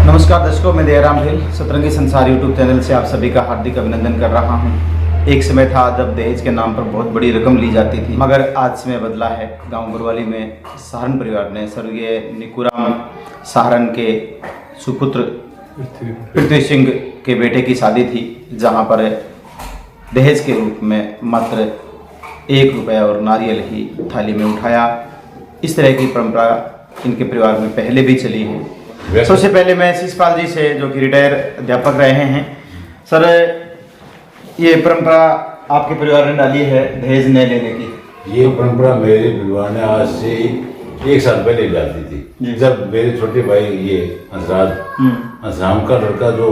नमस्कार दर्शकों, मैं दयाराम भिल सतरंगी संसार यूट्यूब चैनल से आप सभी का हार्दिक अभिनंदन कर रहा हूं। एक समय था जब दहेज के नाम पर बहुत बड़ी रकम ली जाती थी, मगर आज समय बदला है। गांव गुरवाली में सहारन परिवार ने स्वर्गीय निकुराम सहारन के सुपुत्र पृथ्वी सिंह के बेटे की शादी थी, जहां पर दहेज के रूप में मात्र 1 रुपया और नारियल ही थाली में उठाया। इस तरह की परंपरा इनके परिवार में पहले भी चली है। सबसे पहले मैं शिषपाल जी से, जो कि रिटायर अध्यापक रहे हैं, सर ये परंपरा आपके परिवार ने डाली है दहेज न लेने की? ये परंपरा मेरे परिवार ने आज से 1 साल पहले डाली थी, जब मेरे छोटे भाई ये हंसराम का लड़का जो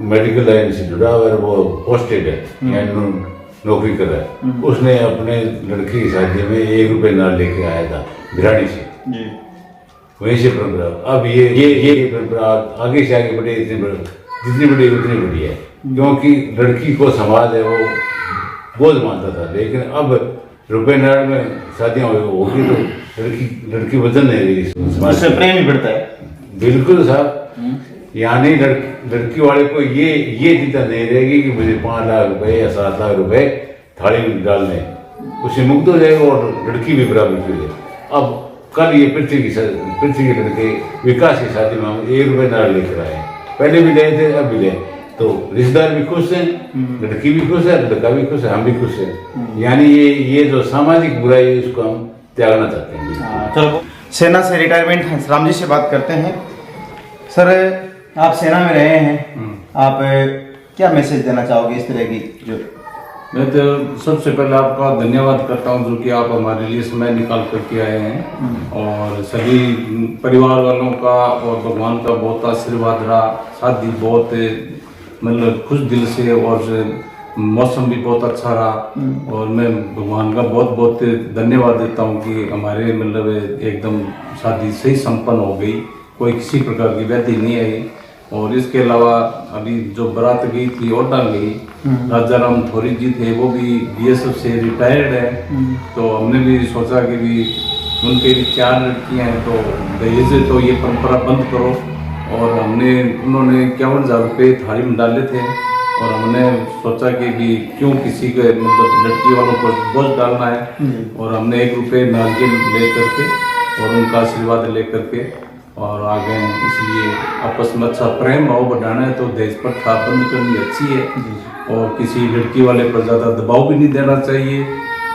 मेडिकल लाइन से जुड़ा हुआ है, वो पोस्टेड है यानी नौकरी कर रहा है, उसने अपने लड़की की शादी में 1 रुपये नाल लेके आया था भिराड़ी से। वहीं से परंपरा अब ये परंपरा आगे से आगे बढ़े, जितनी बड़ी उतनी बड़ी है, क्योंकि लड़की को समाज है वो बोझ मानता था, लेकिन अब रुपये नाड़ में शादियाँ होगी तो लड़की वजन नहीं रही, उससे प्रेम ही बढ़ता है। बिल्कुल साहब, यानी लड़की वाले को ये चिंता नहीं रहेगी कि मुझे 5 लाख रुपए या 7 लाख रुपए थाली में डालने, उससे मुक्त हो जाएगा और लड़की भी बराबर की है। अब कल ये पृथ्वी के लड़के विकास की शादी में हम 1 रुपये नारियल लेकर आए, पहले भी गए थे अब भी गए, तो रिश्तेदार भी खुश हैं, लड़की भी खुश है, लड़का भी खुश है, हम भी खुश हैं। यानी ये जो सामाजिक बुराई है इसको हम त्यागना चाहते हैं। चलो, सेना से रिटायरमेंट हंसराम जी से बात करते हैं। सर आप सेना में रहे हैं, आप क्या मैसेज देना चाहोगे इस तरह की? जो मैं तो सबसे पहले आपका धन्यवाद करता हूं, जो कि आप हमारे लिए समय निकाल करके आए हैं, और सभी परिवार वालों का और भगवान का बहुत आशीर्वाद रहा। शादी बहुत मतलब खुश दिल से, और मौसम भी बहुत अच्छा रहा, और मैं भगवान का बहुत बहुत धन्यवाद देता हूं कि हमारे मतलब एकदम शादी सही संपन्न हो गई, कोई किसी प्रकार की व्याधि नहीं आई। और इसके अलावा अभी जो बारात गई थी ओटा गई, राजा राम थोरी जी थे, वो भी बीएसएफ से रिटायर्ड है, तो हमने भी सोचा कि भी उनके भी 4 लड़कियाँ हैं, तो दहेज तो ये परंपरा बंद करो। और उन्होंने 51,000 रुपये थाली में डाले थे, और हमने सोचा कि भी क्यों किसी के मतलब लड़की वालों को बोझ डालना है, और हमने 1 रुपये नारियल ले करके और उनका आशीर्वाद ले करके और आ गए। इसलिए आपस में अच्छा प्रेम भाव बढ़ाना है तो दहेज प्रथा बंद करनी अच्छी है, और किसी लड़की वाले पर ज़्यादा दबाव भी नहीं देना चाहिए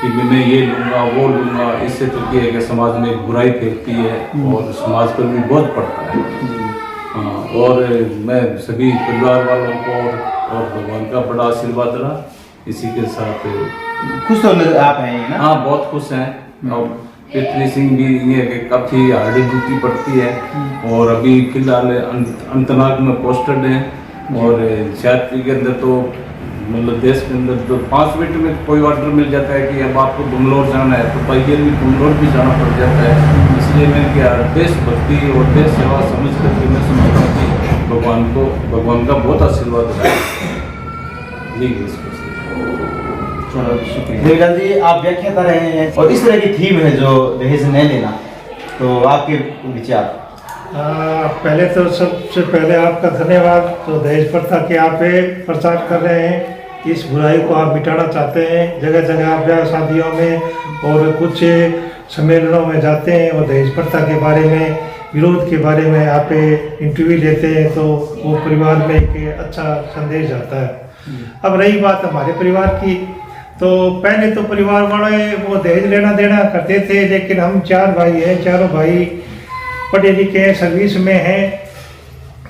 कि मैं ये लूँगा वो लूँगा। इससे तो क्या है कि समाज में बुराई फैलती है और समाज पर भी बोझ पड़ता है। हाँ, और मैं सभी परिवार वालों को और भगवान का बड़ा आशीर्वाद रहा। इसी के साथ खुश तो आप हैं ना? हाँ, बहुत खुश हैं। और पृथ्वी सिंह भी ये काफ़ी हार्ड ड्यूटी पड़ती है, और अभी फिलहाल अनंतनाग में पोस्टेड हैं, और शादी के अंदर तो मतलब देश के अंदर तो 5 मिनट में कोई ऑर्डर मिल जाता है कि अब आपको बंगलोर जाना है, तो पहले भी बंगलोर भी जाना पड़ जाता है। इसलिए मैं क्या देशभक्ति और देश सेवा समझ करके मैं समझता हूँ कि भगवान का बहुत आशीर्वाद है। शुक्रिया जी, आप व्याख्याता रहे हैं, और इस तरह की थीम है जो दहेज न लेना, तो आपके विचार? पहले तो सबसे पहले आपका धन्यवाद, जो दहेज प्रथा के आप प्रचार कर रहे हैं, इस बुराई को आप मिटाना चाहते हैं। जगह जगह आप ब्याह शादियों में और कुछ सम्मेलनों में जाते हैं और दहेज प्रथा के बारे में, विरोध के बारे में आप इंटरव्यू लेते हैं, तो वो परिवार में एक अच्छा संदेश जाता है। अब रही बात हमारे परिवार की, तो पहले तो परिवार वाले वो दहेज लेना देना करते थे, लेकिन हम 4 भाई हैं, चारों भाई पढ़े लिखे हैं, सर्विस में हैं,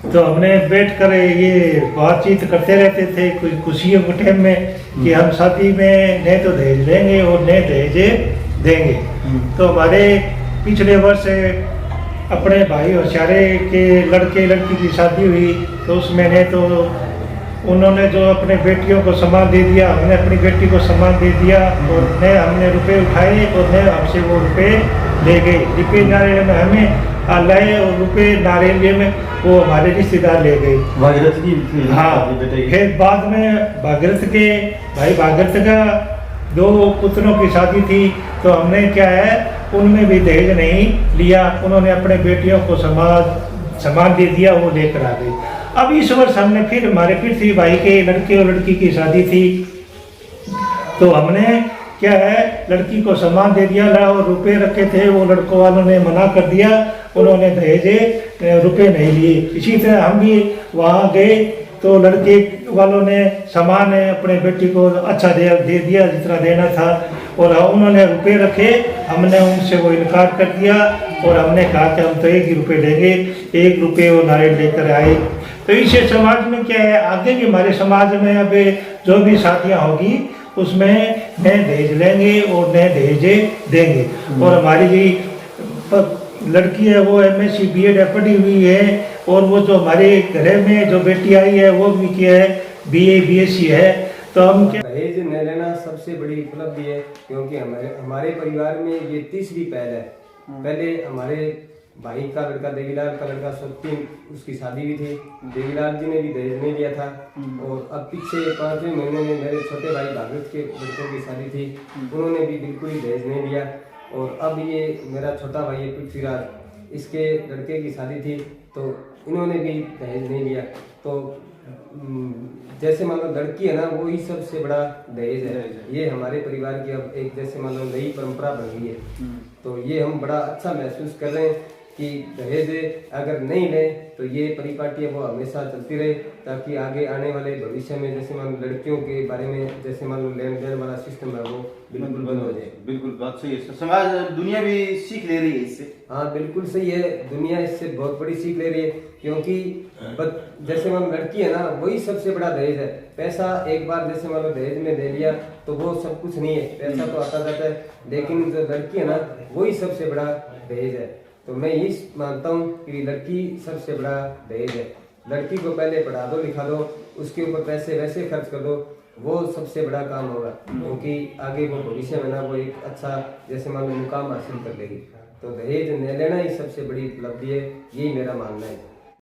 तो हमने बैठकर ये बातचीत करते रहते थे कुछ खुशियों के टाइम में कि हम शादी में न तो दहेज लेंगे और न दहेज देंगे। तो हमारे पिछले वर्ष अपने भाई और चारे के लड़के लड़की की शादी हुई, तो उसमें ने तो उन्होंने जो अपने बेटियों को सम्मान दे दिया, हमने अपनी बेटी को सम्मान दे दिया, और न हमने रुपए उठाए और न हमसे वो रुपए ले गए। रुपये नारियल में हमें लाए और रुपये नारियल में वो हमारे रिश्तेदार ले गए। भागीरथ की? हाँ, फिर बाद में भागीरथ का 2 पुत्रों की शादी थी, तो हमने क्या है उनमें भी दहेज नहीं लिया। उन्होंने अपने बेटियों को सामान दे दिया, वो लेकर आ गई। अब इस वर्ष हमने फिर हमारे पृथ्वी भाई के लड़के और लड़की की शादी थी, तो हमने क्या है लड़की को सामान दे दिया, और रुपए रखे थे, वो लड़कों वालों ने मना कर दिया, उन्होंने दहेजे रुपए नहीं लिए। इसी तरह हम भी वहाँ गए तो लड़के वालों ने सामान अपने बेटी को अच्छा दे दिया जितना देना था, और उन्होंने रुपए रखे, हमने उनसे वो इनकार कर दिया और हमने कहा कि हम तो 1 ही रुपये लेंगे। 1 रुपये वो नारियल लेकर आए। तो इससे समाज में क्या है, आगे भी हमारे समाज में अब जो भी शादियाँ होगी उसमें नए दहेज लेंगे और नए दहेजे देंगे। और हमारी जी लड़की है वो MSc B.Ed पढ़ी हुई है, और वो जो हमारे घर में जो बेटी आई है वो भी क्या है BA BSc है। तो हम क्या दहेज न लेना सबसे बड़ी उपलब्धि है, क्योंकि हमारे परिवार में ये तीसरी पहल है। पहले हमारे भाई का लड़का देवीलाल का लड़का सत्ती, उसकी शादी भी थी, देवीलाल जी ने भी दहेज नहीं लिया था। और अब पीछे 5वें महीने में मेरे छोटे भाई भागवत के लड़कों की शादी थी, उन्होंने भी बिल्कुल ही दहेज नहीं लिया। और अब ये मेरा छोटा भाई है पृथ्वीराज, इसके लड़के की शादी थी, तो इन्होंने भी दहेज नहीं लिया। तो जैसे मान लो लड़की है ना, वो ही सबसे बड़ा दहेज है। ये हमारे परिवार की अब एक जैसे मान लो नई परंपरा बन गई है। तो ये हम बड़ा अच्छा महसूस कर रहे हैं कि दहेज अगर नहीं लें तो ये परिपाटी है वो हमेशा चलती रहे, ताकि आगे आने वाले भविष्य में जैसे मान लो लड़कियों के बारे में जैसे मान लो लेन देन वाला सिस्टम है वो बिल्कुल बंद हो जाए। बिल्कुल बात सही है। समाज दुनिया भी सीख ले रही है इससे। हाँ बिल्कुल सही है, दुनिया इससे बहुत बड़ी सीख ले रही है, क्योंकि जैसे मान लड़की है ना, वही सबसे बड़ा दहेज है। पैसा एक बार जैसे मान लो दहेज में दे लिया तो वो सब कुछ नहीं है, पैसा तो आता जाता है, लेकिन जो लड़की है ना वही सबसे बड़ा दहेज है। तो मैं यही मानता हूँ कि लड़की सबसे बड़ा दहेज है। लड़की को पहले पढ़ा दो लिखा दो, उसके ऊपर पैसे वैसे खर्च कर दो, वो सबसे बड़ा काम होगा, क्योंकि आगे वो भविष्य में ना वो एक अच्छा जैसे मान लो मुकाम हासिल कर लेगी। तो दहेज न लेना ही सबसे बड़ी उपलब्धि है, यही मेरा मानना है।